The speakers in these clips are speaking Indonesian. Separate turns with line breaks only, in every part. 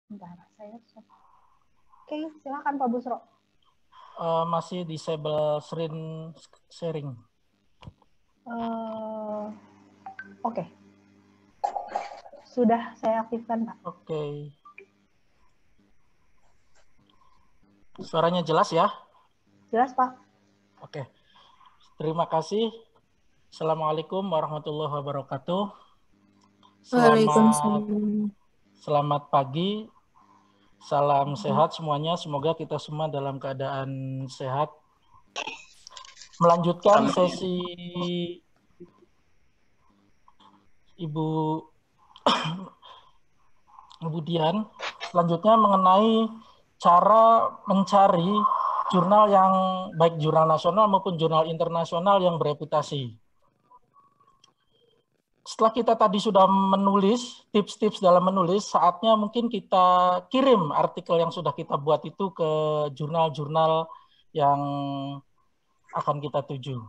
Bentar, saya cek. Oke, silakan Pak Busro.
Masih disable screen sharing.
Oke. Sudah saya aktifkan, Pak.
Oke. Suaranya jelas ya?
Jelas, Pak.
Oke. Terima kasih. Assalamualaikum warahmatullahi wabarakatuh.
Waalaikumsalam.
Selamat pagi. Salam sehat semuanya. Semoga kita semua dalam keadaan sehat. Melanjutkan sesi Ibu Dian, selanjutnya mengenai cara mencari jurnal yang baik jurnal nasional maupun jurnal internasional yang bereputasi. Setelah kita tadi sudah menulis, tips-tips dalam menulis, saatnya mungkin kita kirim artikel yang sudah kita buat itu ke jurnal-jurnal yang akan kita tuju.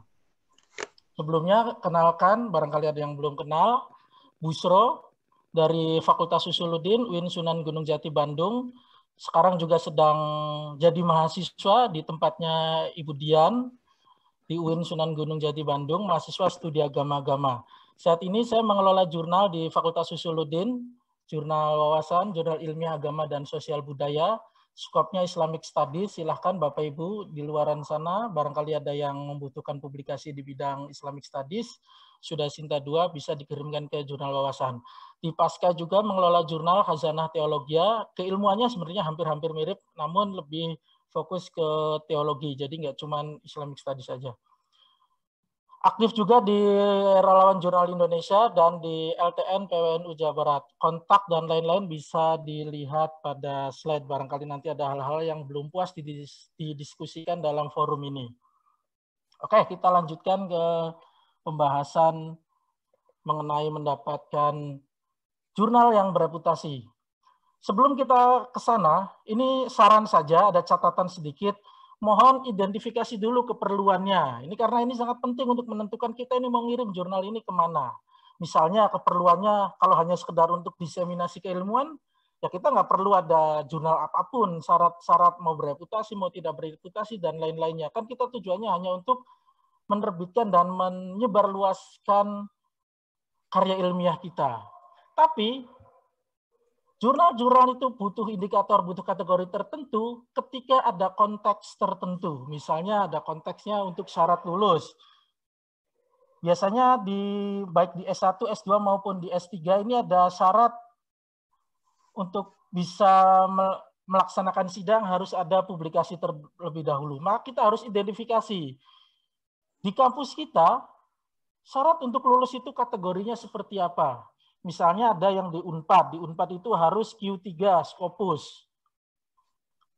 Sebelumnya, kenalkan, barangkali ada yang belum kenal, Busro dari Fakultas Usuluddin, UIN Sunan Gunung Jati, Bandung. Sekarang juga sedang jadi mahasiswa di tempatnya Ibu Dian, di UIN Sunan Gunung Jati, Bandung, mahasiswa studi agama-agama. Saat ini saya mengelola jurnal di Fakultas Usuluddin, jurnal wawasan, jurnal ilmiah agama dan sosial budaya, skopnya Islamic Studies. Silahkan Bapak Ibu di luaran sana, barangkali ada yang membutuhkan publikasi di bidang Islamic Studies, sudah Sinta 2 bisa dikirimkan ke jurnal wawasan. Di Pasca juga mengelola jurnal Khazanah Teologia, keilmuannya sebenarnya hampir-hampir mirip, namun lebih fokus ke teologi, jadi nggak cuma Islamic Studies saja. Aktif juga di Relawan Jurnal Indonesia dan di LTN PWNU Jawa Barat. Kontak dan lain-lain bisa dilihat pada slide. Barangkali nanti ada hal-hal yang belum puas didiskusikan dalam forum ini. Oke, kita lanjutkan ke pembahasan mengenai mendapatkan jurnal yang bereputasi. Sebelum kita ke sana, ini saran saja, ada catatan sedikit. Mohon identifikasi dulu keperluannya. Ini karena ini sangat penting untuk menentukan kita ini mau ngirim jurnal ini kemana. Misalnya keperluannya kalau hanya sekedar untuk diseminasi keilmuan, ya kita nggak perlu ada jurnal apapun, syarat-syarat mau bereputasi, mau tidak bereputasi, dan lain-lainnya. Kan kita tujuannya hanya untuk menerbitkan dan menyebarluaskan karya ilmiah kita. Tapi jurnal-jurnal itu butuh indikator, butuh kategori tertentu ketika ada konteks tertentu. Misalnya ada konteksnya untuk syarat lulus. Biasanya baik di S1, S2 maupun di S3 ini ada syarat untuk bisa melaksanakan sidang harus ada publikasi terlebih dahulu. Maka kita harus identifikasi. Di kampus kita, syarat untuk lulus itu kategorinya seperti apa? Misalnya ada yang di Unpad itu harus Q3 Scopus.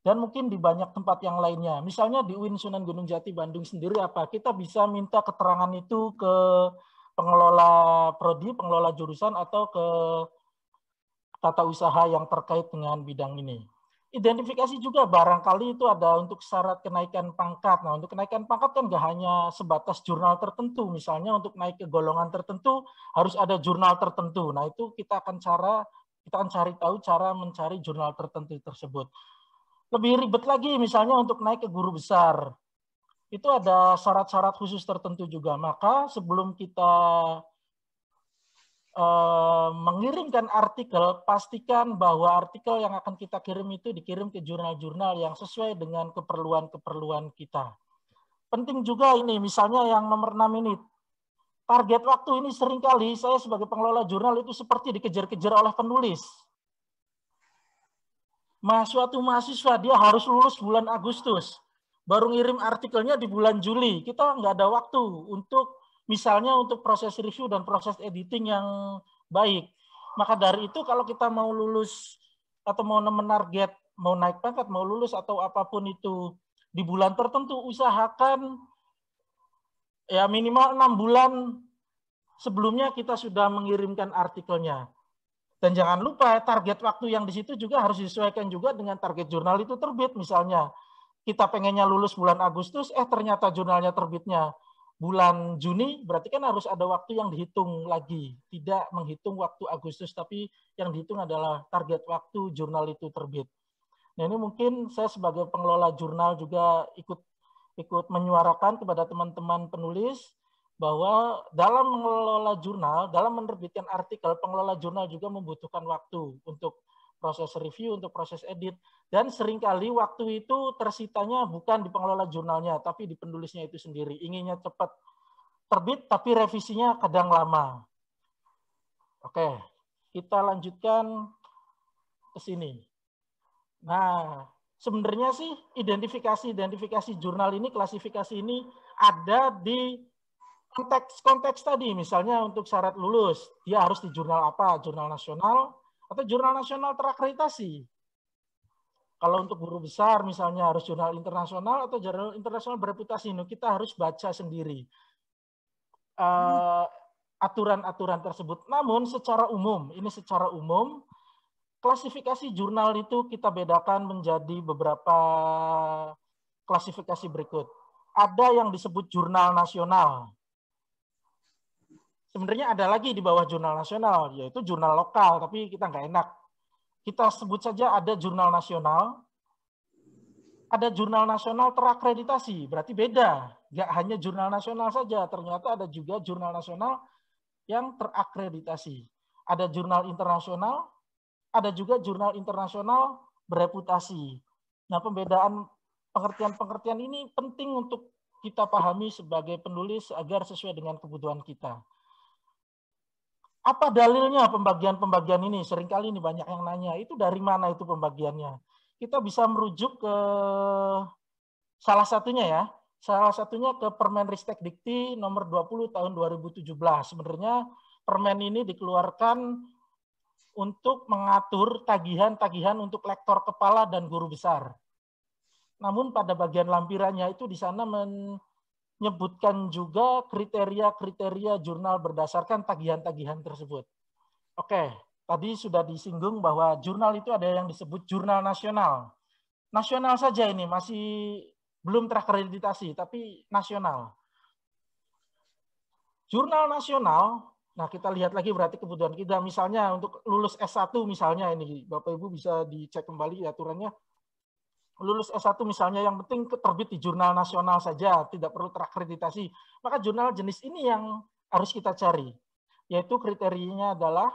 Dan mungkin di banyak tempat yang lainnya. Misalnya di UIN Sunan Gunung Jati Bandung sendiri apa? Kita bisa minta keterangan itu ke pengelola prodi, pengelola jurusan atau ke tata usaha yang terkait dengan bidang ini. Identifikasi juga barangkali itu ada untuk syarat kenaikan pangkat. Nah, untuk kenaikan pangkat kan nggak hanya sebatas jurnal tertentu. Misalnya untuk naik ke golongan tertentu harus ada jurnal tertentu. Nah, itu kita akan cari tahu cara mencari jurnal tertentu tersebut. Lebih ribet lagi misalnya untuk naik ke guru besar. Itu ada syarat-syarat khusus tertentu juga. Maka sebelum kita mengirimkan artikel, pastikan bahwa artikel yang akan kita kirim itu dikirim ke jurnal-jurnal yang sesuai dengan keperluan-keperluan kita. Penting juga ini, misalnya yang nomor 6 ini, target waktu ini seringkali saya sebagai pengelola jurnal itu seperti dikejar-kejar oleh penulis. Suatu mahasiswa dia harus lulus bulan Agustus, baru ngirim artikelnya di bulan Juli. Kita nggak ada waktu untuk misalnya untuk proses review dan proses editing yang baik. Maka dari itu kalau kita mau lulus atau mau menarget, mau naik pangkat, mau lulus atau apapun itu di bulan tertentu, usahakan ya minimal 6 bulan sebelumnya kita sudah mengirimkan artikelnya. Dan jangan lupa target waktu yang di situ juga harus disesuaikan juga dengan target jurnal itu terbit. Misalnya kita pengennya lulus bulan Agustus, ternyata jurnalnya terbitnya bulan Juni, berarti kan harus ada waktu yang dihitung lagi. Tidak menghitung waktu Agustus, tapi yang dihitung adalah target waktu jurnal itu terbit. Nah, ini mungkin saya sebagai pengelola jurnal juga ikut menyuarakan kepada teman-teman penulis bahwa dalam mengelola jurnal, dalam menerbitkan artikel, pengelola jurnal juga membutuhkan waktu untuk proses review, untuk proses edit, dan seringkali waktu itu tersitanya bukan di pengelola jurnalnya, tapi di penulisnya itu sendiri. Inginnya cepat terbit, tapi revisinya kadang lama. Oke, kita lanjutkan ke sini. Nah, sebenarnya sih identifikasi jurnal ini, klasifikasi ini ada di konteks tadi. Misalnya untuk syarat lulus, dia harus di jurnal apa? Jurnal nasional atau jurnal nasional terakreditasi. Kalau untuk guru besar misalnya harus jurnal internasional atau jurnal internasional bereputasi. Nah, kita harus baca sendiri aturan-aturan tersebut. Namun secara umum, klasifikasi jurnal itu kita bedakan menjadi beberapa klasifikasi berikut. Ada yang disebut jurnal nasional. Sebenarnya ada lagi di bawah jurnal nasional, yaitu jurnal lokal, tapi kita nggak enak. Kita sebut saja ada jurnal nasional, ada jurnal nasional terakreditasi, berarti beda. Nggak hanya jurnal nasional saja, ternyata ada juga jurnal nasional yang terakreditasi. Ada jurnal internasional, ada juga jurnal internasional bereputasi. Nah, pembedaan pengertian-pengertian ini penting untuk kita pahami sebagai penulis agar sesuai dengan kebutuhan kita. Apa dalilnya pembagian-pembagian ini? Seringkali ini banyak yang nanya, itu dari mana itu pembagiannya? Kita bisa merujuk ke salah satunya ya, salah satunya ke Permenristek Dikti nomor 20 tahun 2017. Sebenarnya permen ini dikeluarkan untuk mengatur tagihan-tagihan untuk lektor kepala dan guru besar. Namun pada bagian lampirannya itu di sana menyebutkan juga kriteria-kriteria jurnal berdasarkan tagihan-tagihan tersebut. Oke, tadi sudah disinggung bahwa jurnal itu ada yang disebut jurnal nasional. Nasional saja ini, masih belum terakreditasi, tapi nasional. Jurnal nasional, nah kita lihat lagi berarti kebutuhan kita. Misalnya untuk lulus S1 misalnya ini, Bapak Ibu bisa dicek kembali aturannya. Lulus S1 misalnya yang penting terbit di jurnal nasional saja, tidak perlu terakreditasi. Maka jurnal jenis ini yang harus kita cari. Yaitu kriterianya adalah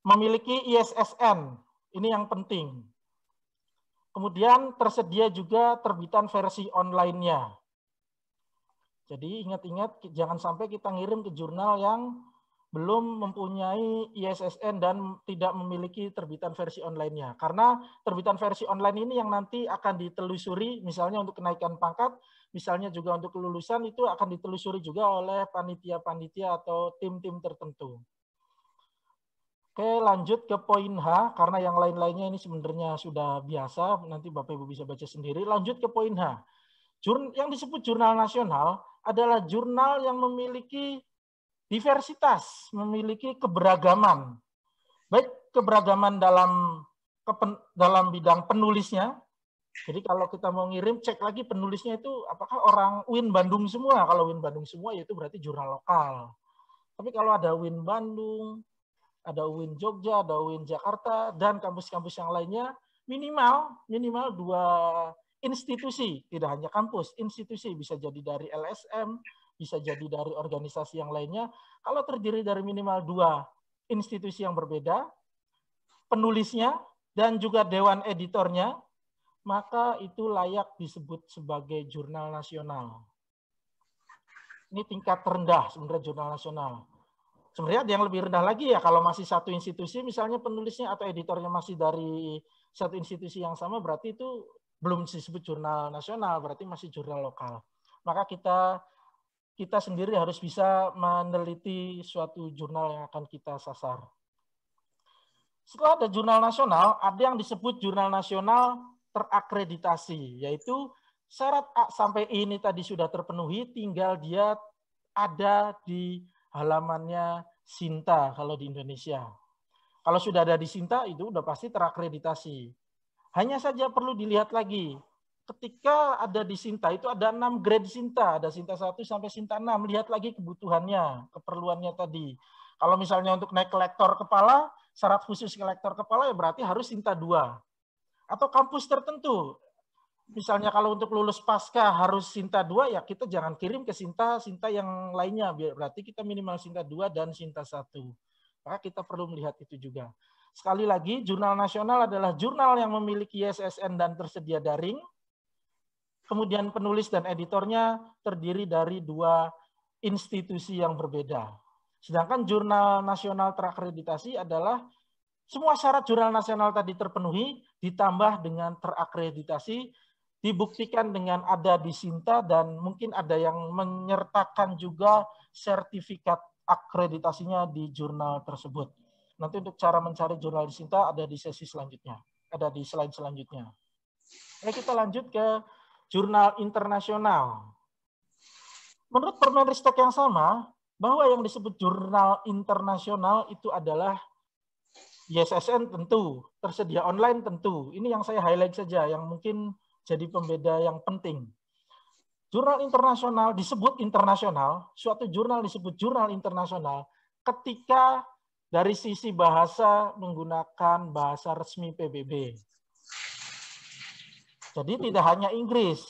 memiliki ISSN. Ini yang penting. Kemudian tersedia juga terbitan versi online-nya. Jadi ingat-ingat jangan sampai kita ngirim ke jurnal yang belum mempunyai ISSN dan tidak memiliki terbitan versi online-nya. Karena terbitan versi online ini yang nanti akan ditelusuri, misalnya untuk kenaikan pangkat, misalnya juga untuk kelulusan, itu akan ditelusuri juga oleh panitia-panitia atau tim-tim tertentu. Oke, lanjut ke poin H, karena yang lain-lainnya ini sebenarnya sudah biasa, nanti Bapak Ibu bisa baca sendiri. Lanjut ke poin H. Yang disebut jurnal nasional adalah jurnal yang memiliki diversitas, memiliki keberagaman. Baik keberagaman dalam bidang penulisnya. Jadi kalau kita mau ngirim, cek lagi penulisnya itu apakah orang UIN Bandung semua. Kalau UIN Bandung semua, itu berarti jurnal lokal. Tapi kalau ada UIN Bandung, ada UIN Jogja, ada UIN Jakarta, dan kampus-kampus yang lainnya, minimal 2 institusi, tidak hanya kampus, institusi bisa jadi dari LSM, bisa jadi dari organisasi yang lainnya. Kalau terdiri dari minimal 2 institusi yang berbeda, penulisnya dan juga dewan editornya, maka itu layak disebut sebagai jurnal nasional. Ini tingkat terendah sebenarnya jurnal nasional. Sebenarnya ada yang lebih rendah lagi ya, kalau masih satu institusi, misalnya penulisnya atau editornya masih dari satu institusi yang sama, berarti itu belum disebut jurnal nasional, berarti masih jurnal lokal. Maka kita sendiri harus bisa meneliti suatu jurnal yang akan kita sasar. Setelah ada jurnal nasional, ada yang disebut jurnal nasional terakreditasi, yaitu syarat A sampai I ini tadi sudah terpenuhi, tinggal dia ada di halamannya Sinta kalau di Indonesia. Kalau sudah ada di Sinta, itu udah pasti terakreditasi. Hanya saja perlu dilihat lagi, ketika ada di Sinta itu ada 6 grade Sinta, ada Sinta 1 sampai Sinta 6. Lihat lagi kebutuhannya, keperluannya tadi. Kalau misalnya untuk naik ke lektor kepala, syarat khusus ke lektor kepala ya berarti harus Sinta 2. Atau kampus tertentu. Misalnya kalau untuk lulus pasca harus Sinta 2, ya kita jangan kirim ke Sinta yang lainnya. Berarti kita minimal Sinta 2 dan Sinta 1. Maka kita perlu melihat itu juga. Sekali lagi, jurnal nasional adalah jurnal yang memiliki ISSN dan tersedia daring. Kemudian penulis dan editornya terdiri dari 2 institusi yang berbeda. Sedangkan jurnal nasional terakreditasi adalah semua syarat jurnal nasional tadi terpenuhi, ditambah dengan terakreditasi, dibuktikan dengan ada di Sinta, dan mungkin ada yang menyertakan juga sertifikat akreditasinya di jurnal tersebut. Nanti untuk cara mencari jurnal di Sinta ada di sesi selanjutnya, ada di slide selanjutnya. Oke, kita lanjut ke jurnal internasional. Menurut Permenristek yang sama, bahwa yang disebut jurnal internasional itu adalah ISSN tentu, tersedia online tentu. Ini yang saya highlight saja, yang mungkin jadi pembeda yang penting. Jurnal internasional disebut internasional, suatu jurnal disebut jurnal internasional ketika dari sisi bahasa menggunakan bahasa resmi PBB. Jadi tidak hanya Inggris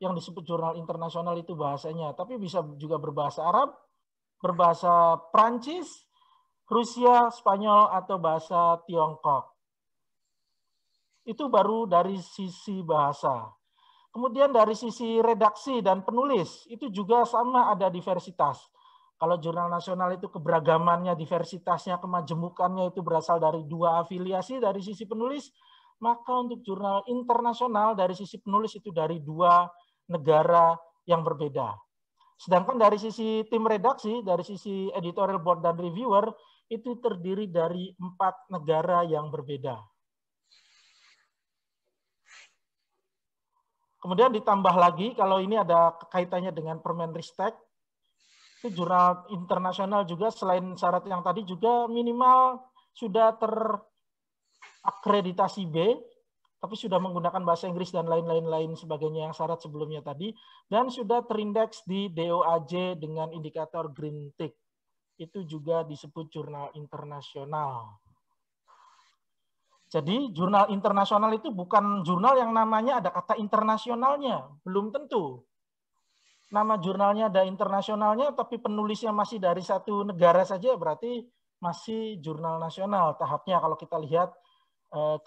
yang disebut jurnal internasional itu bahasanya, tapi bisa juga berbahasa Arab, berbahasa Prancis, Rusia, Spanyol, atau bahasa Tiongkok. Itu baru dari sisi bahasa. Kemudian dari sisi redaksi dan penulis, itu juga sama ada diversitas. Kalau jurnal nasional itu keberagamannya, diversitasnya, kemajemukannya itu berasal dari 2 afiliasi dari sisi penulis, maka untuk jurnal internasional dari sisi penulis itu dari 2 negara yang berbeda. Sedangkan dari sisi tim redaksi, dari sisi editorial board dan reviewer, itu terdiri dari 4 negara yang berbeda. Kemudian ditambah lagi, kalau ini ada kaitannya dengan Permenristek, itu jurnal internasional juga selain syarat yang tadi juga minimal sudah terakreditasi B, tapi sudah menggunakan bahasa Inggris dan lain-lain sebagainya yang syarat sebelumnya tadi, dan sudah terindeks di DOAJ dengan indikator green tick. Itu juga disebut jurnal internasional. Jadi jurnal internasional itu bukan jurnal yang namanya ada kata internasionalnya, belum tentu. Nama jurnalnya ada internasionalnya, tapi penulisnya masih dari 1 negara saja, berarti masih jurnal nasional tahapnya kalau kita lihat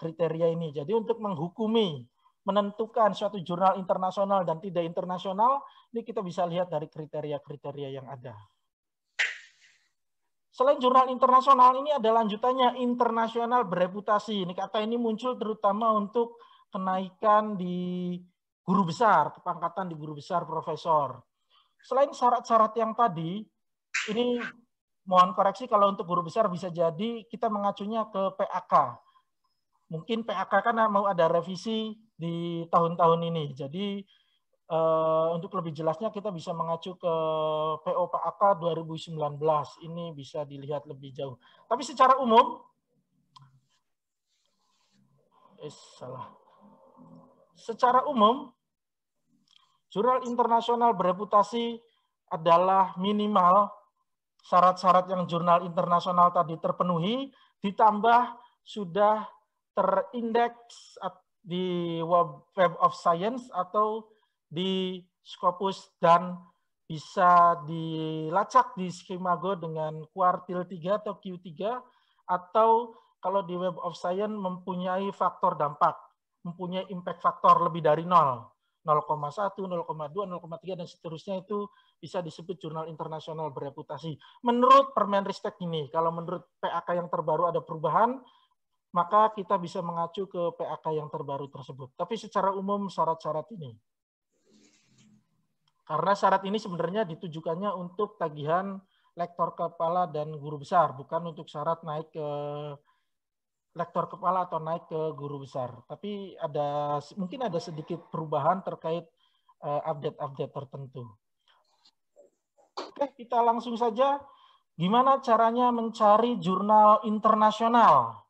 kriteria ini. Jadi untuk menghukumi, menentukan suatu jurnal internasional dan tidak internasional, ini kita bisa lihat dari kriteria-kriteria yang ada. Selain jurnal internasional, ini ada lanjutannya internasional bereputasi. Ini kata ini muncul terutama untuk kenaikan di guru besar, kepangkatan di guru besar, profesor. Selain syarat-syarat yang tadi, ini mohon koreksi kalau untuk guru besar bisa jadi kita mengacunya ke PAK. Mungkin PAK kan mau ada revisi di tahun-tahun ini. Jadi untuk lebih jelasnya kita bisa mengacu ke PO PAK 2019. Ini bisa dilihat lebih jauh. Tapi secara umum, secara umum, jurnal internasional bereputasi adalah minimal syarat-syarat yang jurnal internasional tadi terpenuhi, ditambah sudah terindeks di Web of Science atau di Scopus dan bisa dilacak di Skimago dengan kuartil 3 atau Q3, atau kalau di Web of Science mempunyai faktor dampak, mempunyai impact faktor lebih dari 0. 0,1, 0,2, 0,3, dan seterusnya itu bisa disebut jurnal internasional bereputasi. Menurut Permenristek ini, kalau menurut PAK yang terbaru ada perubahan, maka kita bisa mengacu ke PAK yang terbaru tersebut. Tapi secara umum syarat-syarat ini. Karena syarat ini sebenarnya ditujukannya untuk tagihan lektor kepala dan guru besar, bukan untuk syarat naik ke lektor kepala atau naik ke guru besar. Tapi mungkin ada sedikit perubahan terkait update-update tertentu. Oke, kita langsung saja. Gimana caranya mencari jurnal internasional?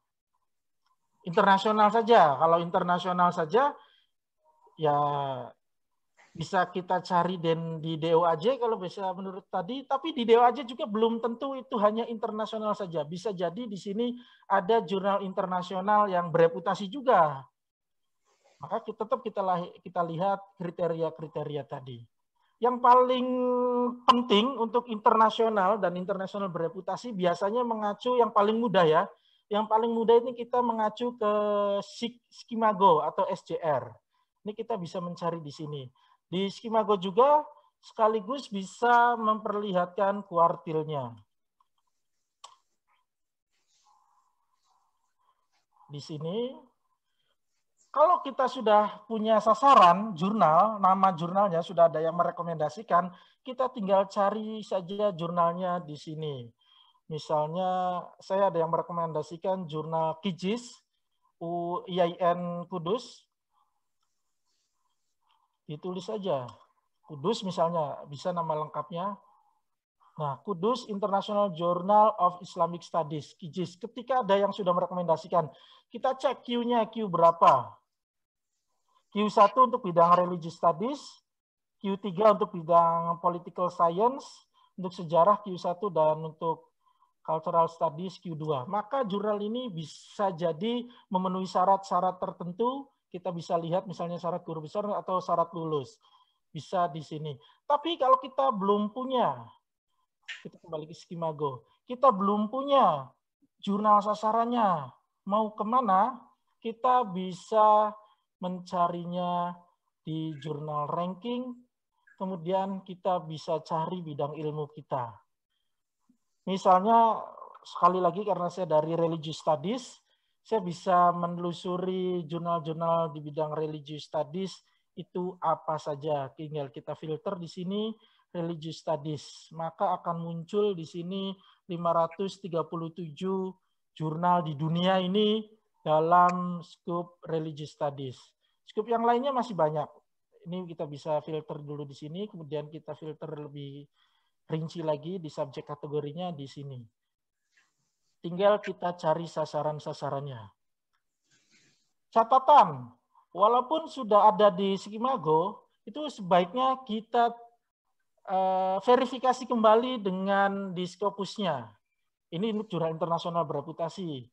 Internasional saja. Kalau internasional saja, ya bisa kita cari di DOAJ kalau bisa menurut tadi, tapi di DOAJ juga belum tentu itu hanya internasional saja. Bisa jadi di sini ada jurnal internasional yang bereputasi juga. Maka tetap kita lihat kriteria-kriteria tadi. Yang paling penting untuk internasional dan internasional bereputasi biasanya mengacu yang paling mudah ya. Yang paling mudah ini kita mengacu ke Skimago atau SJR. Ini kita bisa mencari di sini. Di Skimago juga sekaligus bisa memperlihatkan kuartilnya. Di sini, kalau kita sudah punya sasaran jurnal, nama jurnalnya sudah ada yang merekomendasikan, kita tinggal cari saja jurnalnya di sini. Misalnya, saya ada yang merekomendasikan jurnal KIJIS, UIAIN Kudus, ditulis saja. Kudus misalnya, bisa nama lengkapnya. Nah, Kudus International Journal of Islamic Studies, KIJIS. Ketika ada yang sudah merekomendasikan, kita cek Q-nya, Q berapa. Q1 untuk bidang Religious Studies, Q3 untuk bidang Political Science, untuk sejarah Q1 dan untuk Cultural Studies Q2. Maka jurnal ini bisa jadi memenuhi syarat-syarat tertentu. Kita bisa lihat misalnya syarat guru besar atau syarat lulus. Bisa di sini. Tapi kalau kita belum punya, kita kembali ke Skimago, kita belum punya jurnal sasarannya, mau kemana, kita bisa mencarinya di jurnal ranking, kemudian kita bisa cari bidang ilmu kita. Misalnya, sekali lagi karena saya dari Religious Studies, saya bisa menelusuri jurnal-jurnal di bidang Religious Studies itu apa saja. Tinggal kita filter di sini Religious Studies. Maka akan muncul di sini 537 jurnal di dunia ini dalam skup Religious Studies. Skup yang lainnya masih banyak. Ini kita bisa filter dulu di sini, kemudian kita filter lebih rinci lagi di subjek kategorinya di sini. Tinggal kita cari sasaran-sasarannya. Catatan, walaupun sudah ada di Skimago, itu sebaiknya kita verifikasi kembali dengan di Scopusnya. Ini jurnal internasional bereputasi.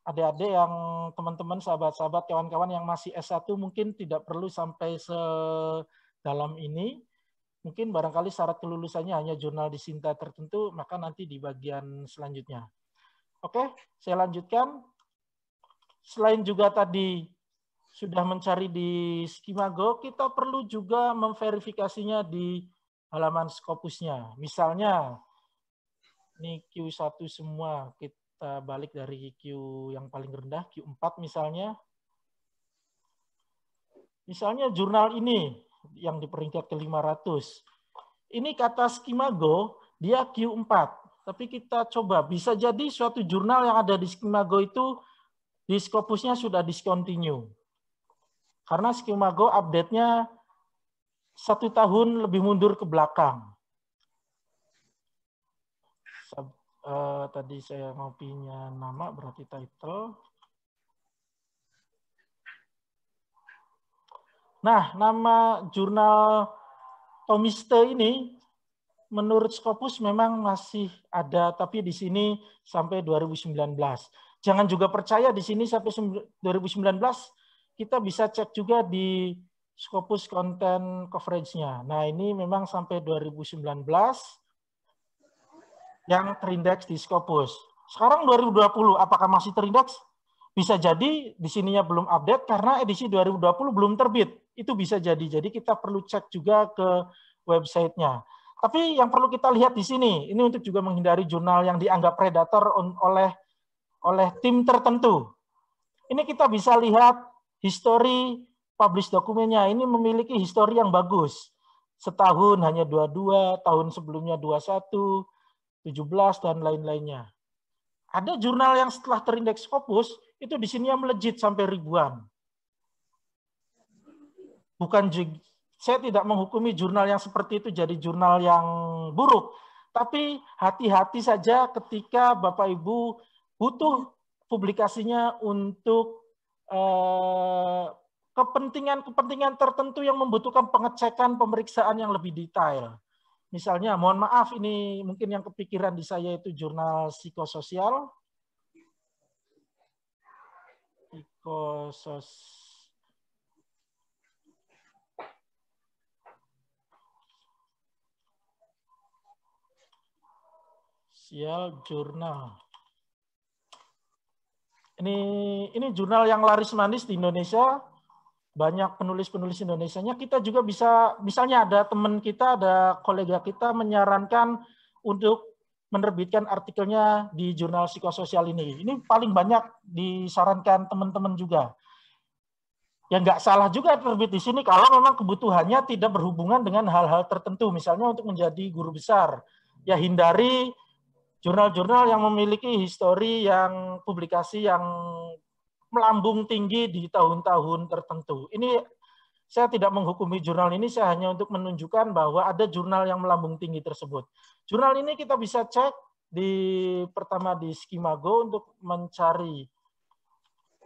Adik-adik yang teman-teman, sahabat-sahabat, kawan-kawan yang masih S1 mungkin tidak perlu sampai sedalam ini. Mungkin barangkali syarat kelulusannya hanya jurnal di Sinta tertentu, maka nanti di bagian selanjutnya. Oke, saya lanjutkan. Selain juga tadi sudah mencari di Skimago, kita perlu juga memverifikasinya di halaman Scopusnya. Misalnya, ini Q1 semua, kita balik dari Q yang paling rendah, Q4 misalnya. Misalnya jurnal ini, yang di peringkat ke-500. Ini kata Skimago, dia Q4. Tapi kita coba, bisa jadi suatu jurnal yang ada di Skimago itu, di Scopusnya sudah discontinue. Karena Skimago update-nya 1 tahun lebih mundur ke belakang. Tadi saya mau punya nama, berarti title. Nah, nama jurnal Thomiste ini menurut Scopus memang masih ada, tapi di sini sampai 2019. Jangan juga percaya di sini sampai 2019, kita bisa cek juga di Scopus Content Coverage-nya. Nah, ini memang sampai 2019 yang terindeks di Scopus. Sekarang 2020, apakah masih terindeks? Bisa jadi di sininya belum update karena edisi 2020 belum terbit. Itu bisa jadi. Jadi kita perlu cek juga ke website-nya. Tapi yang perlu kita lihat di sini, ini untuk juga menghindari jurnal yang dianggap predator oleh tim tertentu. Ini kita bisa lihat histori publish dokumennya. Ini memiliki histori yang bagus. Setahun hanya 22, tahun sebelumnya 21, 17, dan lain-lainnya. Ada jurnal yang setelah terindeks Scopus, itu di sini yang melejit sampai ribuan. Bukan, saya tidak menghukumi jurnal yang seperti itu jadi jurnal yang buruk. Tapi hati-hati saja ketika Bapak Ibu butuh publikasinya untuk kepentingan tertentu yang membutuhkan pengecekan pemeriksaan yang lebih detail. Misalnya, mohon maaf, ini mungkin yang kepikiran di saya itu jurnal psikososial. Psikososial jurnal. Ini jurnal yang laris manis di Indonesia. Banyak penulis-penulis Indonesianya. Kita juga bisa, misalnya ada teman kita, ada kolega kita menyarankan untuk menerbitkan artikelnya di jurnal psikososial ini. Ini paling banyak disarankan teman-teman juga. Ya nggak salah juga terbit di sini kalau memang kebutuhannya tidak berhubungan dengan hal-hal tertentu. Misalnya untuk menjadi guru besar. Ya hindari jurnal-jurnal yang memiliki histori yang publikasi yang melambung tinggi di tahun-tahun tertentu. Ini saya tidak menghukumi jurnal ini, saya hanya untuk menunjukkan bahwa ada jurnal yang melambung tinggi tersebut. Jurnal ini kita bisa cek pertama di Skimago untuk mencari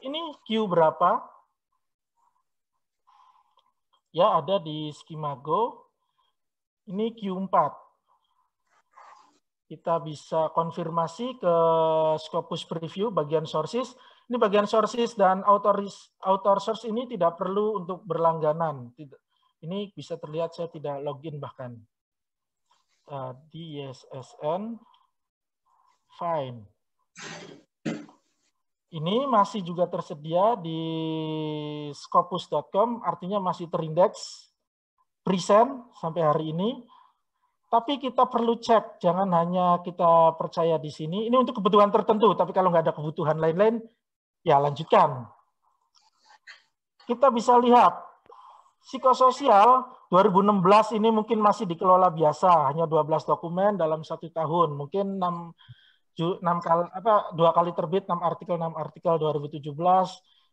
ini Q berapa. Ya, ada di Skimago. Ini Q4. Kita bisa konfirmasi ke Scopus Preview bagian sources. Ini bagian sources dan author source ini tidak perlu untuk berlangganan. Ini bisa terlihat saya tidak login bahkan. Tadi YSSN, fine. Ini masih juga tersedia di scopus.com, artinya masih terindeks present sampai hari ini. Tapi kita perlu cek, jangan hanya kita percaya di sini. Ini untuk kebutuhan tertentu, tapi kalau nggak ada kebutuhan lain-lain, ya lanjutkan. Kita bisa lihat, psikososial 2016 ini mungkin masih dikelola biasa, hanya 12 dokumen dalam 1 tahun. Mungkin 2 kali terbit, 6 artikel 2017,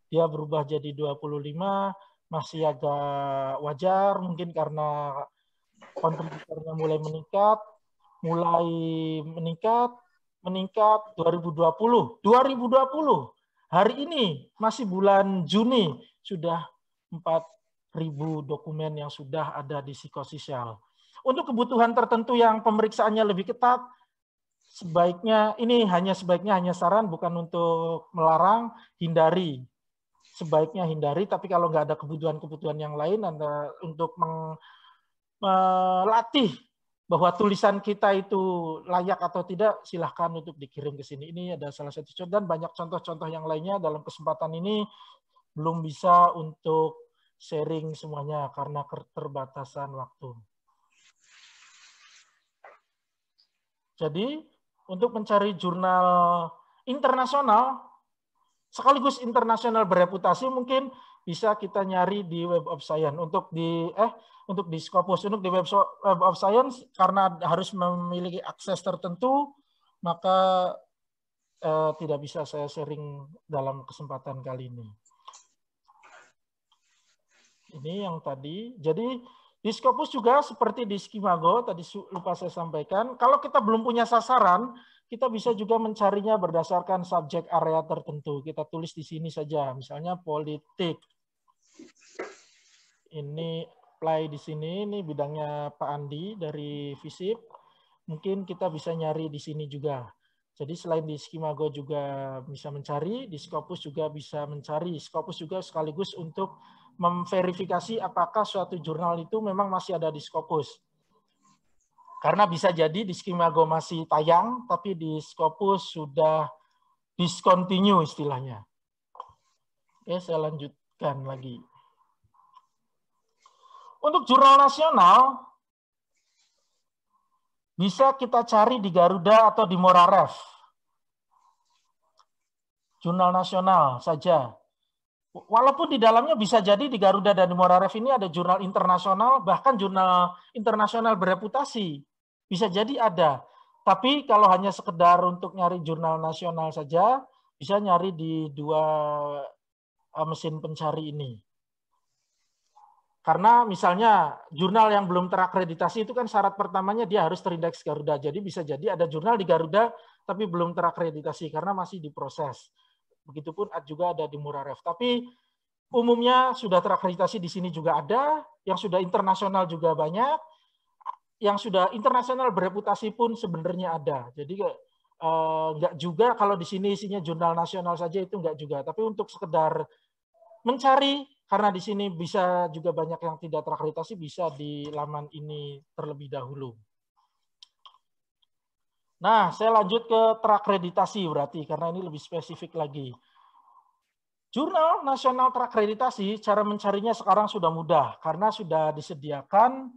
dia berubah jadi 25, masih agak wajar, mungkin karena kontributornya mulai meningkat 2020 hari ini masih bulan Juni sudah 4.000 dokumen yang sudah ada di psikososial. Untuk kebutuhan tertentu yang pemeriksaannya lebih ketat, sebaiknya hanya saran, bukan untuk melarang, hindari. Sebaiknya hindari, tapi kalau nggak ada kebutuhan-kebutuhan yang lain, Anda untuk melatih bahwa tulisan kita itu layak atau tidak, silahkan untuk dikirim ke sini. Ini ada salah satu contoh, dan banyak contoh-contoh yang lainnya. Dalam kesempatan ini belum bisa untuk sharing semuanya karena keterbatasan waktu. Jadi, untuk mencari jurnal internasional, sekaligus internasional bereputasi, mungkin bisa kita nyari di Web of Science. Untuk di Scopus, untuk di Web of Science, karena harus memiliki akses tertentu, maka tidak bisa saya sharing dalam kesempatan kali ini. Ini yang tadi. Jadi di Scopus juga seperti di Skimago, tadi lupa saya sampaikan, kalau kita belum punya sasaran, kita bisa juga mencarinya berdasarkan subjek area tertentu. Kita tulis di sini saja, misalnya politik. Ini apply di sini, ini bidangnya Pak Andi dari FISIP. Mungkin kita bisa nyari di sini juga. Jadi selain di Skimago juga bisa mencari, di Scopus juga bisa mencari. Scopus juga sekaligus untuk memverifikasi apakah suatu jurnal itu memang masih ada di Scopus. Karena bisa jadi di Skimago masih tayang, tapi di Scopus sudah discontinue istilahnya. Oke, saya lanjutkan lagi. Untuk jurnal nasional, bisa kita cari di Garuda atau di Moraref. Jurnal nasional saja. Walaupun di dalamnya bisa jadi di Garuda dan di Moraref ini ada jurnal internasional, bahkan jurnal internasional bereputasi. Bisa jadi ada. Tapi kalau hanya sekedar untuk nyari jurnal nasional saja, bisa nyari di 2 mesin pencari ini. Karena misalnya jurnal yang belum terakreditasi itu kan syarat pertamanya dia harus terindeks Garuda. Jadi bisa jadi ada jurnal di Garuda tapi belum terakreditasi karena masih diproses. Begitupun juga ada di Moraref. Tapi umumnya sudah terakreditasi di sini juga ada, yang sudah internasional juga banyak, yang sudah internasional bereputasi pun sebenarnya ada. Jadi nggak juga kalau di sini isinya jurnal nasional saja, itu nggak juga. Tapi untuk sekedar mencari, karena di sini bisa juga banyak yang tidak terakreditasi, bisa di laman ini terlebih dahulu. Nah, saya lanjut ke terakreditasi berarti, karena ini lebih spesifik lagi. Jurnal nasional terakreditasi, cara mencarinya sekarang sudah mudah, karena sudah disediakan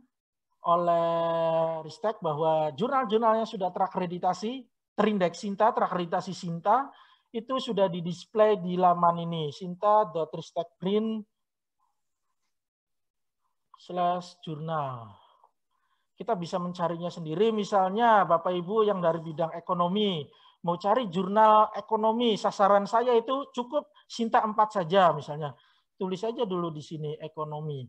oleh Ristek bahwa jurnal-jurnal yang sudah terakreditasi, terindeks Sinta, terakreditasi Sinta, itu sudah didisplay di laman ini, sinta.ristekprint/jurnal. Kita bisa mencarinya sendiri, misalnya Bapak Ibu yang dari bidang ekonomi, mau cari jurnal ekonomi, sasaran saya itu cukup Sinta 4 saja misalnya. Tulis saja dulu di sini ekonomi.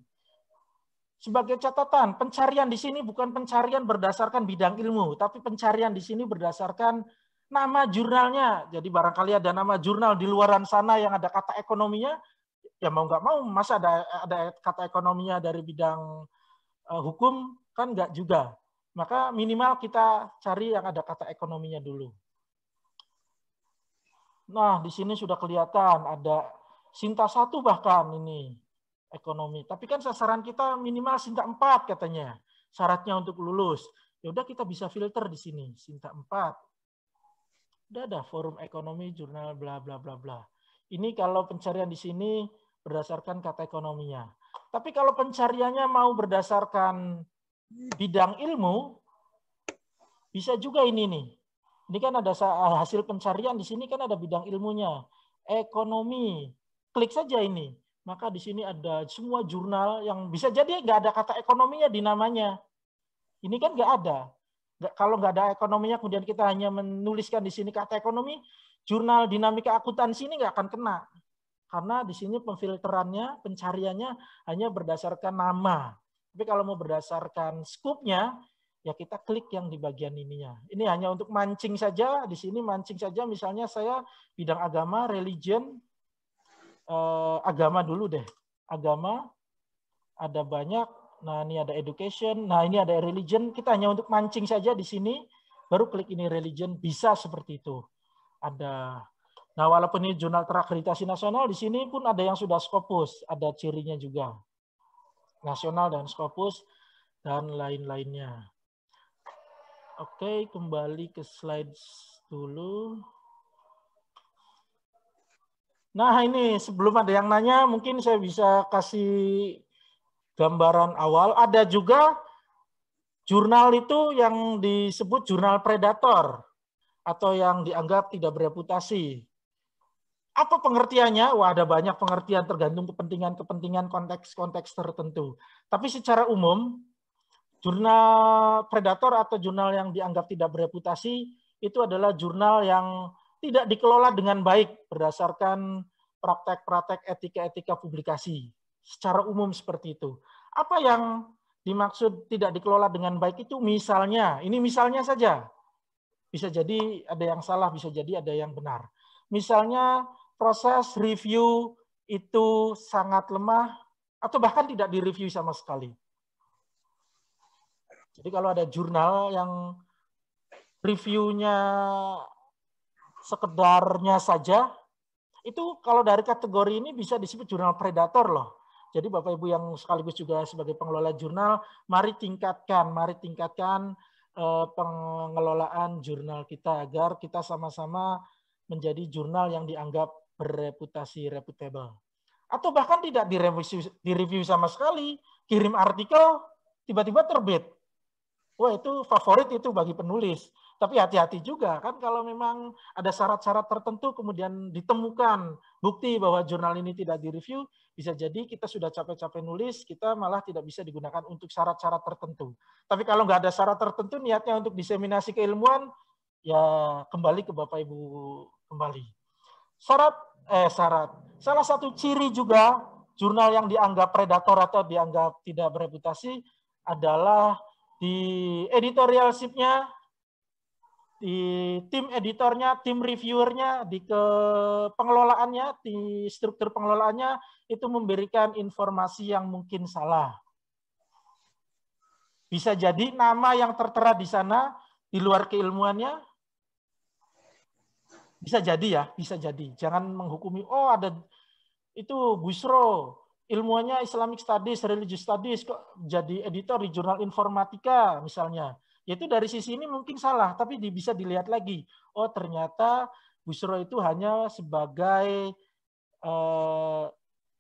Sebagai catatan, pencarian di sini bukan pencarian berdasarkan bidang ilmu, tapi pencarian di sini berdasarkan nama jurnalnya. Jadi barangkali ada nama jurnal di luaran sana yang ada kata ekonominya, ya mau nggak mau, masa ada kata ekonominya dari bidang hukum, kan nggak juga. Maka minimal kita cari yang ada kata ekonominya dulu. Nah, di sini sudah kelihatan ada Sinta 1 bahkan ini ekonomi. Tapi kan sasaran kita minimal Sinta 4 katanya. Syaratnya untuk lulus. Ya udah kita bisa filter di sini Sinta 4. Udah ada forum ekonomi, jurnal bla bla bla bla. Ini kalau pencarian di sini berdasarkan kata ekonominya. Tapi kalau pencariannya mau berdasarkan bidang ilmu, bisa juga ini nih. Ini kan ada hasil pencarian, di sini kan ada bidang ilmunya. Ekonomi. Klik saja ini. Maka di sini ada semua jurnal yang bisa jadi nggak ada kata ekonominya di namanya. Ini kan nggak ada. Kalau nggak ada ekonominya, kemudian kita hanya menuliskan di sini kata ekonomi, jurnal dinamika akuntansi ini nggak akan kena. Karena di sini pemfilterannya, pencariannya hanya berdasarkan nama. Tapi kalau mau berdasarkan skupnya, ya kita klik yang di bagian ininya. Ini hanya untuk mancing saja, di sini mancing saja, misalnya saya bidang agama, religion, agama dulu deh. Agama, ada banyak, nah ini ada education, nah ini ada religion, kita hanya untuk mancing saja di sini, baru klik ini religion, bisa seperti itu. Ada, nah walaupun ini jurnal terakreditasi nasional, di sini pun ada yang sudah Scopus, ada cirinya juga. Nasional dan Scopus, dan lain-lainnya. Oke, kembali ke slide dulu. Nah ini sebelum ada yang nanya, mungkin saya bisa kasih gambaran awal. Ada juga jurnal itu yang disebut jurnal predator atau yang dianggap tidak bereputasi. Apa pengertiannya? Wah, ada banyak pengertian tergantung kepentingan konteks tertentu. Tapi secara umum, jurnal predator atau jurnal yang dianggap tidak bereputasi itu adalah jurnal yang tidak dikelola dengan baik berdasarkan praktek-praktek etika-etika publikasi. Secara umum seperti itu. Apa yang dimaksud tidak dikelola dengan baik itu misalnya, ini misalnya saja. Bisa jadi ada yang salah, bisa jadi ada yang benar. Misalnya proses review itu sangat lemah atau bahkan tidak direview sama sekali. Jadi kalau ada jurnal yang reviewnya sekedarnya saja, itu kalau dari kategori ini bisa disebut jurnal predator loh. Jadi Bapak Ibu yang sekaligus juga sebagai pengelola jurnal, mari tingkatkan pengelolaan jurnal kita agar kita sama-sama menjadi jurnal yang dianggap bereputasi, reputable. Atau bahkan tidak direview sama sekali, kirim artikel, tiba-tiba terbit. Wah, itu favorit itu bagi penulis. Tapi hati-hati juga kan kalau memang ada syarat-syarat tertentu kemudian ditemukan bukti bahwa jurnal ini tidak direview, bisa jadi kita sudah capek-capek nulis, kita malah tidak bisa digunakan untuk syarat-syarat tertentu. Tapi kalau nggak ada syarat tertentu, niatnya untuk diseminasi keilmuan, ya kembali ke Bapak Ibu kembali. Syarat. Salah satu ciri juga jurnal yang dianggap predator atau dianggap tidak bereputasi adalah di editorialship-nya di tim editornya, tim reviewernya, di pengelolaannya, di struktur pengelolaannya itu memberikan informasi yang mungkin salah. Bisa jadi nama yang tertera di sana di luar keilmuannya, bisa jadi ya, bisa jadi. Jangan menghukumi, oh ada itu Bushro, ilmuannya Islamic Studies, Religious Studies, kok jadi editor di jurnal informatika misalnya. Yaitu dari sisi ini mungkin salah, tapi bisa dilihat lagi. Oh ternyata Bushro itu hanya sebagai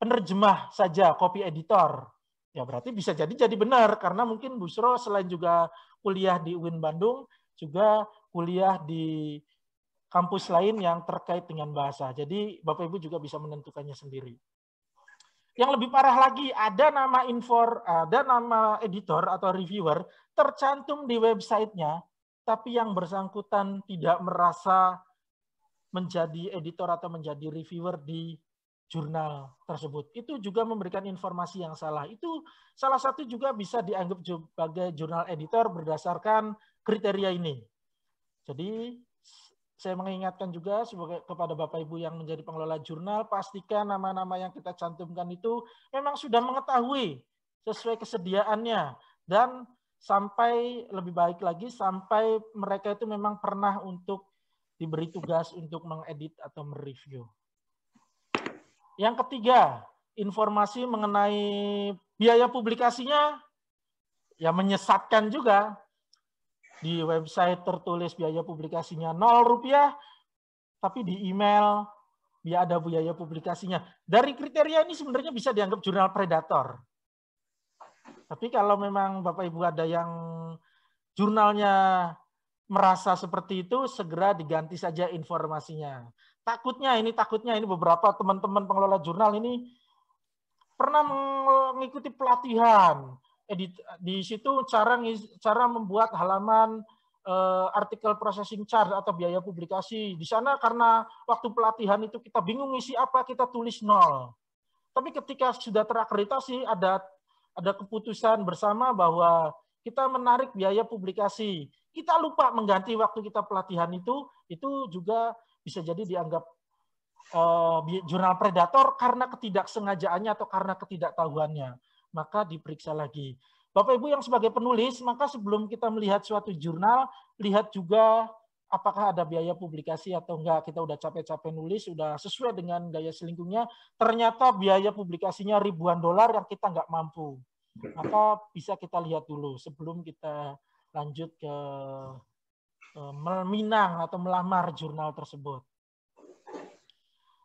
penerjemah saja, copy editor. Ya berarti bisa jadi benar, karena mungkin Bushro selain juga kuliah di UIN Bandung, juga kuliah di kampus lain yang terkait dengan bahasa. Jadi Bapak Ibu juga bisa menentukannya sendiri. Yang lebih parah lagi, ada nama editor atau reviewer tercantum di websitenya, tapi yang bersangkutan tidak merasa menjadi editor atau menjadi reviewer di jurnal tersebut. Itu juga memberikan informasi yang salah. Itu salah satu juga bisa dianggap sebagai jurnal editor berdasarkan kriteria ini. Jadi saya mengingatkan juga kepada Bapak Ibu yang menjadi pengelola jurnal, pastikan nama-nama yang kita cantumkan itu memang sudah mengetahui sesuai kesediaannya, dan sampai lebih baik lagi sampai mereka itu memang pernah untuk diberi tugas untuk mengedit atau mereview. Yang ketiga, informasi mengenai biaya publikasinya ya menyesatkan juga. Di website tertulis biaya publikasinya Rp0, tapi di email dia ada biaya publikasinya. Dari kriteria ini sebenarnya bisa dianggap jurnal predator. Tapi kalau memang Bapak Ibu ada yang jurnalnya merasa seperti itu, segera diganti saja informasinya. Takutnya ini beberapa teman-teman pengelola jurnal ini pernah mengikuti pelatihan. Di situ cara membuat halaman artikel processing charge atau biaya publikasi. Di sana karena waktu pelatihan itu kita bingung isi apa, kita tulis 0. Tapi ketika sudah terakreditasi ada keputusan bersama bahwa kita menarik biaya publikasi. Kita lupa mengganti waktu kita pelatihan itu juga bisa jadi dianggap jurnal predator karena ketidaksengajaannya atau karena ketidaktahuannya. Maka diperiksa lagi. Bapak Ibu yang sebagai penulis, maka sebelum kita melihat suatu jurnal, lihat juga apakah ada biaya publikasi atau enggak. Kita udah capek-capek nulis, udah sesuai dengan gaya selingkuhnya, ternyata biaya publikasinya ribuan dolar yang kita nggak mampu. Maka bisa kita lihat dulu sebelum kita lanjut ke meminang atau melamar jurnal tersebut.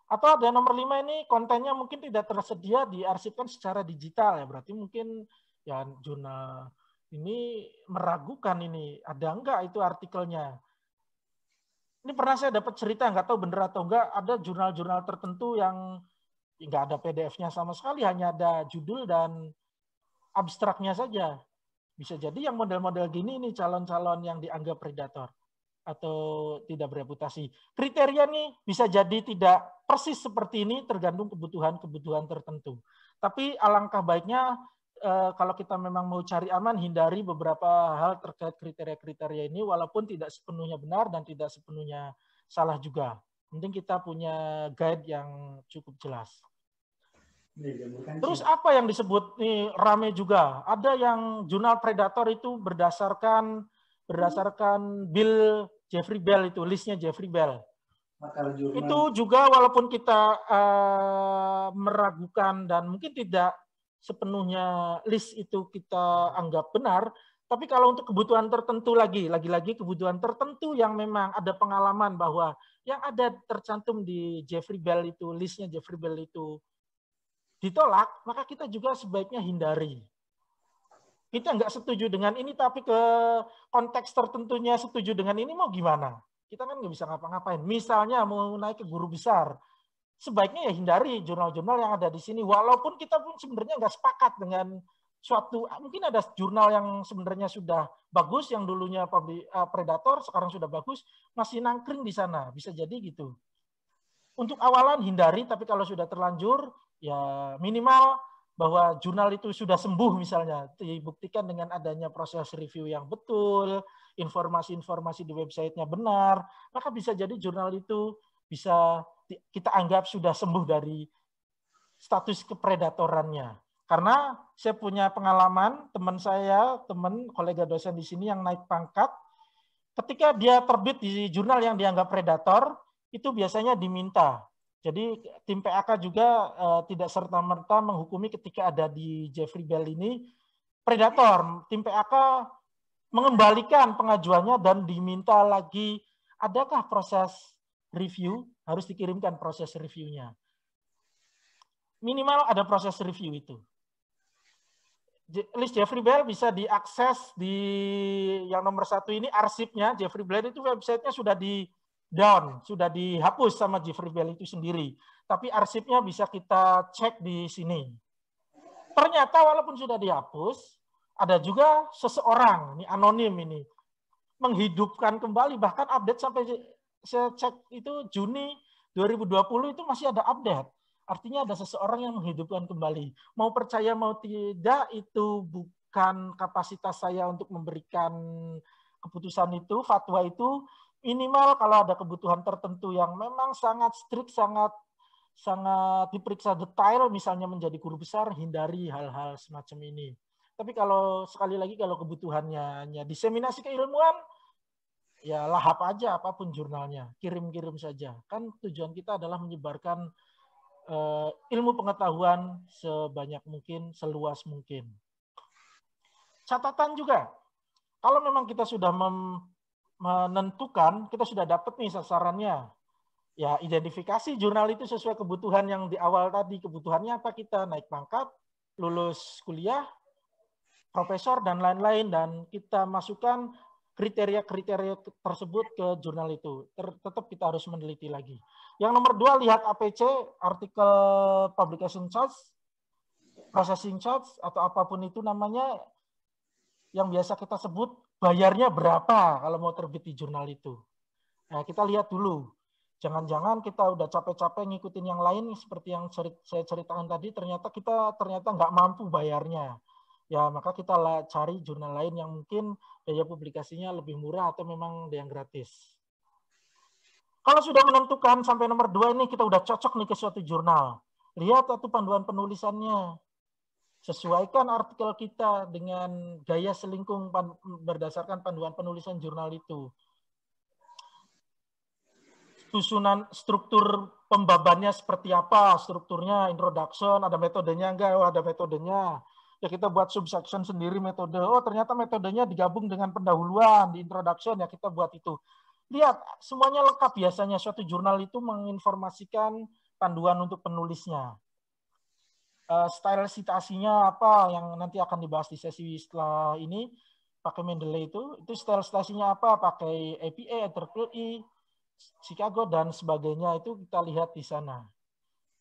Atau ada nomor 5 ini, kontennya mungkin tidak tersedia diarsipkan secara digital ya, berarti mungkin ya jurnal ini meragukan ini ada enggak itu artikelnya. Ini pernah saya dapat cerita, nggak tahu benar atau enggak, ada jurnal-jurnal tertentu yang nggak ada PDF-nya sama sekali, hanya ada judul dan abstraknya saja. Bisa jadi yang model-model gini ini calon-calon yang dianggap predator atau tidak bereputasi. Kriteria nih bisa jadi tidak persis seperti ini, tergantung kebutuhan-kebutuhan tertentu. Tapi alangkah baiknya kalau kita memang mau cari aman, hindari beberapa hal terkait kriteria-kriteria ini, walaupun tidak sepenuhnya benar dan tidak sepenuhnya salah juga. Penting kita punya guide yang cukup jelas. Terus apa yang disebut nih rame juga? Ada yang jurnal predator itu berdasarkan Bill Jeffrey Bell, itu listnya Jeffrey Bell. Itu juga walaupun kita meragukan dan mungkin tidak sepenuhnya list itu kita anggap benar, tapi kalau untuk kebutuhan tertentu lagi-lagi kebutuhan tertentu yang memang ada pengalaman bahwa yang ada tercantum di Jeffrey Bell itu, listnya Jeffrey Bell itu ditolak, maka kita juga sebaiknya hindari. Kita nggak setuju dengan ini, tapi ke konteks tertentunya setuju dengan ini, mau gimana? Kita kan nggak bisa ngapa-ngapain. Misalnya mau naik ke guru besar, sebaiknya ya hindari jurnal-jurnal yang ada di sini. Walaupun kita pun sebenarnya nggak sepakat dengan suatu, mungkin ada jurnal yang sebenarnya sudah bagus, yang dulunya predator, sekarang sudah bagus, masih nangkring di sana. Bisa jadi gitu. Untuk awalan hindari, tapi kalau sudah terlanjur, ya minimal bahwa jurnal itu sudah sembuh misalnya, dibuktikan dengan adanya proses review yang betul, informasi-informasi di websitenya benar, maka bisa jadi jurnal itu bisa kita anggap sudah sembuh dari status kepredatorannya. Karena saya punya pengalaman, teman kolega dosen di sini yang naik pangkat, ketika dia terbit di jurnal yang dianggap predator, itu biasanya diminta. Jadi tim PAK juga tidak serta-merta menghukumi ketika ada di Jeffrey Bell ini predator. Tim PAK mengembalikan pengajuannya dan diminta lagi, adakah proses review, harus dikirimkan proses reviewnya. Minimal ada proses review itu. List Jeffrey Bell bisa diakses di yang nomor 1 ini, arsipnya Jeffrey Bell itu websitenya sudah di down, sudah dihapus sama Jeffrey Bell itu sendiri. Tapi arsipnya bisa kita cek di sini. Ternyata walaupun sudah dihapus, ada juga seseorang, ini anonim ini, menghidupkan kembali, bahkan update sampai saya cek itu Juni 2020 itu masih ada update. Artinya ada seseorang yang menghidupkan kembali. Mau percaya mau tidak, itu bukan kapasitas saya untuk memberikan keputusan itu, fatwa itu. Minimal kalau ada kebutuhan tertentu yang memang sangat strict, sangat diperiksa detail, misalnya menjadi guru besar, hindari hal-hal semacam ini. Tapi kalau sekali lagi kalau kebutuhannya hanya diseminasi keilmuan, ya lahap aja apapun jurnalnya, kirim-kirim saja. Kan tujuan kita adalah menyebarkan ilmu pengetahuan sebanyak mungkin, seluas mungkin. Catatan juga, kalau memang kita sudah menentukan, kita sudah dapat nih sasarannya, ya identifikasi jurnal itu sesuai kebutuhan yang di awal tadi. Kebutuhannya apa kita? Naik pangkat, lulus kuliah, profesor, dan lain-lain, dan kita masukkan kriteria-kriteria tersebut ke jurnal itu. Tetap kita harus meneliti lagi. Yang nomor 2, lihat APC, artikel publication charge, processing charge, atau apapun itu namanya, yang biasa kita sebut bayarnya berapa kalau mau terbit di jurnal itu. Nah, kita lihat dulu. Jangan-jangan kita udah capek-capek ngikutin yang lain, seperti yang saya ceritakan tadi, ternyata nggak mampu bayarnya. Ya, maka kita cari jurnal lain yang mungkin biaya publikasinya lebih murah atau memang yang gratis. Kalau sudah menentukan sampai nomor 2 ini, kita udah cocok nih ke suatu jurnal. Lihat atau panduan penulisannya. Sesuaikan artikel kita dengan gaya selingkung berdasarkan panduan penulisan jurnal itu. Susunan struktur pembabannya seperti apa, strukturnya, introduction, ada metodenya enggak? Oh, ada metodenya. Ya kita buat subsection sendiri metode. Oh, ternyata metodenya digabung dengan pendahuluan di introduction, ya kita buat itu. Lihat, semuanya lengkap biasanya. Suatu jurnal itu menginformasikan panduan untuk penulisnya. Style citasinya apa yang nanti akan dibahas di sesi setelah ini, pakai Mendeley itu style citasinya apa, pakai APA, IEEE, Chicago, dan sebagainya, itu kita lihat di sana.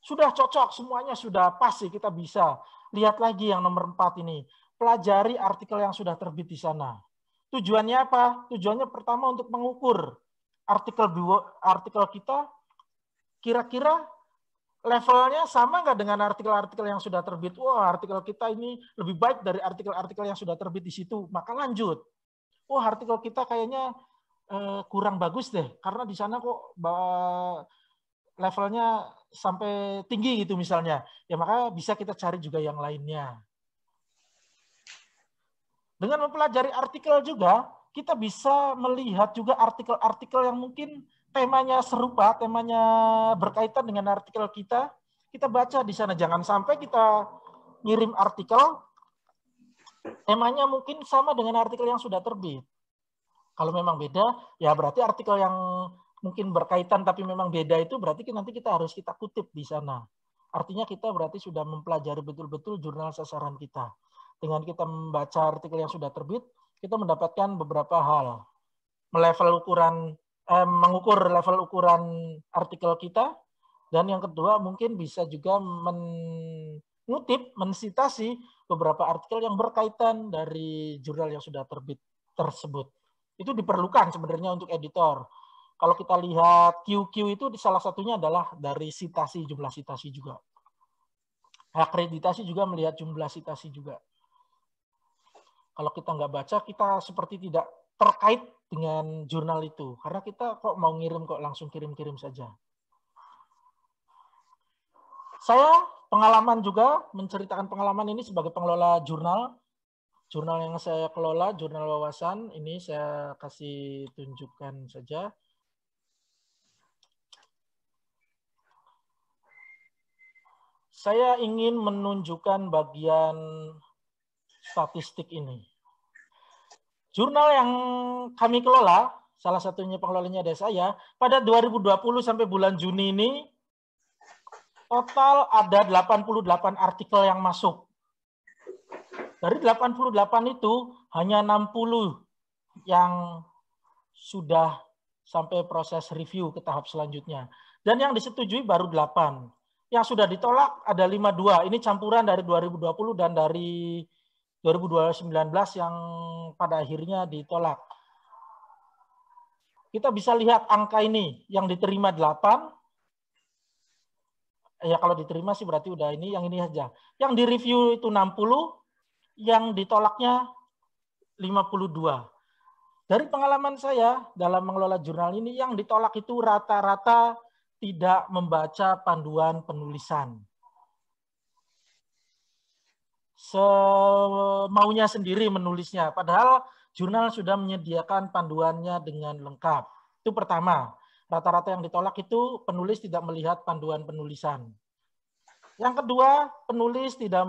Sudah cocok, semuanya sudah pas sih, kita bisa. Lihat lagi yang nomor 4 ini, pelajari artikel yang sudah terbit di sana. Tujuannya apa? Tujuannya pertama untuk mengukur artikel kita kira-kira levelnya sama nggak dengan artikel-artikel yang sudah terbit. Wah, artikel kita ini lebih baik dari artikel-artikel yang sudah terbit di situ, maka lanjut. Wah, artikel kita kayaknya kurang bagus deh, karena di sana kok levelnya sampai tinggi gitu misalnya. Ya maka bisa kita cari juga yang lainnya. Dengan mempelajari artikel juga, kita bisa melihat juga artikel-artikel yang mungkin temanya serupa, temanya berkaitan dengan artikel kita. Kita baca di sana. Jangan sampai kita ngirim artikel, temanya mungkin sama dengan artikel yang sudah terbit. Kalau memang beda, ya berarti artikel yang mungkin berkaitan tapi memang beda itu berarti nanti kita harus kita kutip di sana. Artinya kita berarti sudah mempelajari betul-betul jurnal sasaran kita. Dengan kita membaca artikel yang sudah terbit, kita mendapatkan beberapa hal. Mengukur level ukuran artikel kita, dan yang kedua mungkin bisa juga mensitasi beberapa artikel yang berkaitan dari jurnal yang sudah terbit tersebut. Itu diperlukan sebenarnya untuk editor. Kalau kita lihat QQ itu salah satunya adalah dari sitasi, jumlah sitasi juga. Akreditasi juga melihat jumlah sitasi juga. Kalau kita nggak baca, kita seperti tidak terkait dengan jurnal itu. Karena kita kok mau ngirim kok langsung kirim-kirim saja. Saya pengalaman juga, menceritakan pengalaman ini sebagai pengelola jurnal. Jurnal yang saya kelola, jurnal wawasan, ini saya kasih tunjukkan saja. Saya ingin menunjukkan bagian statistik ini. Jurnal yang kami kelola, salah satunya pengelolanya ada saya, pada 2020 sampai bulan Juni ini, total ada 88 artikel yang masuk. Dari 88 itu, hanya 60 yang sudah sampai proses review ke tahap selanjutnya. Dan yang disetujui baru 8. Yang sudah ditolak ada 52. Ini campuran dari 2020 dan dari 2019 yang pada akhirnya ditolak. Kita bisa lihat angka ini, yang diterima 8. Ya kalau diterima sih berarti udah ini, yang ini saja. Yang direview itu 60, yang ditolaknya 52. Dari pengalaman saya dalam mengelola jurnal ini, yang ditolak itu rata-rata tidak membaca panduan penulisan. Semaunya sendiri menulisnya, padahal jurnal sudah menyediakan panduannya dengan lengkap. Itu pertama, rata-rata yang ditolak itu penulis tidak melihat panduan penulisan. Yang kedua, penulis tidak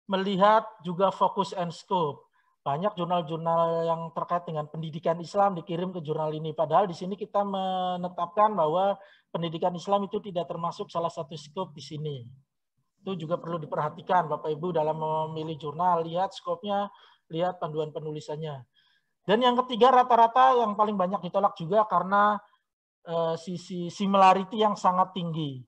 melihat juga fokus and scope. Banyak jurnal-jurnal yang terkait dengan pendidikan Islam dikirim ke jurnal ini. Padahal di sini kita menetapkan bahwa pendidikan Islam itu tidak termasuk salah satu scope di sini. Itu juga perlu diperhatikan Bapak Ibu dalam memilih jurnal. Lihat scope-nya, lihat panduan penulisannya. Dan yang ketiga, rata-rata yang paling banyak ditolak juga karena sisi similarity yang sangat tinggi.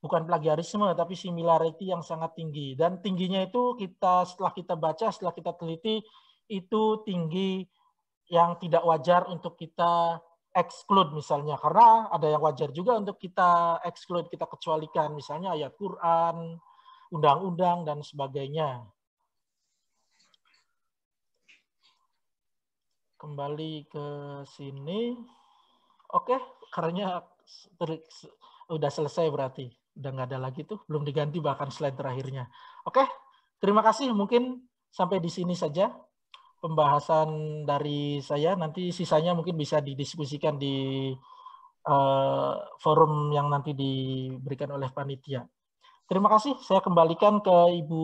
Bukan plagiarisme, tapi similarity yang sangat tinggi. Dan tingginya itu setelah kita baca, setelah kita teliti, itu tinggi yang tidak wajar untuk kita exclude misalnya. Karena ada yang wajar juga untuk kita exclude, kita kecualikan. Misalnya ayat Quran, undang-undang, dan sebagainya. Kembali ke sini. Oke, karena udah selesai berarti. Udah nggak ada lagi tuh, belum diganti bahkan slide terakhirnya. Oke, terima kasih. Mungkin sampai di sini saja pembahasan dari saya. Nanti sisanya mungkin bisa didiskusikan di forum yang nanti diberikan oleh panitia. Terima kasih. Saya kembalikan ke Ibu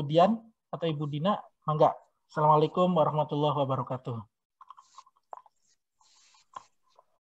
Dian atau Ibu Dina. Mangga. Assalamualaikum warahmatullahi wabarakatuh.